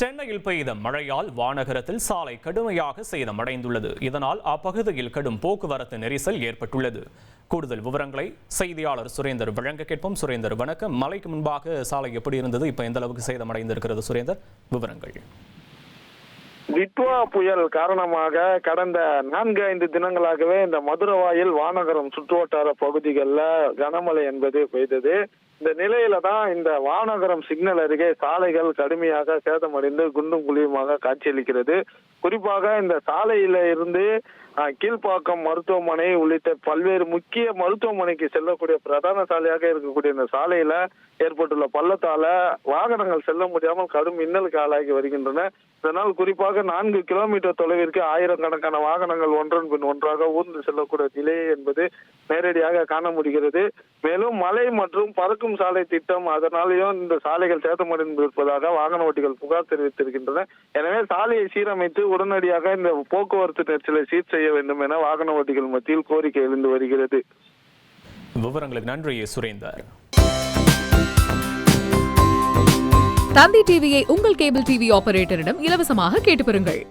சென்னையில் பெய்த மழையால் வானகரத்தில் சாலை கடுமையாக சேதமடைந்துள்ளது. இதனால் அப்பகுதியில் கடும் போக்குவரத்து நெரிசல் ஏற்பட்டுள்ளது. கூடுதல் விவரங்களை செய்தியாளர் சுரேந்தர் வழங்க கேட்போம். சுரேந்தர், வணக்கம். மழைக்கு முன்பாக சாலை எப்படி இருந்தது, இப்ப எந்த அளவுக்கு சேதமடைந்திருக்கிறது? சுரேந்தர், விவரங்கள். டிட்வா புயல் காரணமாக கடந்த 4-5 தினங்களாகவே இந்த மதுரவாயில் வானகரம் சுற்றுவட்டார பகுதிகளில் கனமழை என்பது பெய்தது. இந்த நிலையில தான் இந்த வானகரம் சிக்னல் அருகே சாலைகள் கடுமையாக சேதமடைந்து குண்டும் குழியுமாக காட்சியளிக்கிறது. குறிப்பாக இந்த சாலையில இருந்து கீழ்ப்பாக்கம் மருத்துவமனை உள்ளிட்ட பல்வேறு முக்கிய மருத்துவமனைக்கு செல்லக்கூடிய பிரதான சாலையாக இருக்கக்கூடிய இந்த சாலையில ஏற்பட்டுள்ள பள்ளத்தால வாகனங்கள் செல்ல முடியாமல் கடும் இன்னலுக்கு ஆளாகி வருகின்றன. இதனால் குறிப்பாக 4 கிலோமீட்டர் தொலைவிற்கு ஆயிரக்கணக்கான வாகனங்கள் ஒன்றன் பின் ஒன்றாக ஊர்ந்து செல்லக்கூடிய நிலை என்பது நேரடியாக காண முடிகிறது. மேலும் மழை மற்றும் பறக்கும் சாலை திட்டம், அதனாலேயும் இந்த சாலைகள் சேதமடைந்திருப்பதாக வாகன ஓட்டிகள் புகார் தெரிவித்திருக்கின்றன. எனவே சாலையை சீரமைத்து உடனடியாக இந்த போக்குவரத்து நெரிசலை சீர் செய்ய வேண்டும் என வாகன ஓட்டிகள் மத்தியில் கோரிக்கை எழுந்து வருகிறது. விவரங்களுக்கு நன்றி சுரேந்தர். தந்தி டிவியை உங்கள் கேபிள் டிவி ஆபரேட்டரிடம் இலவசமாக கேட்டு பெறுங்கள்.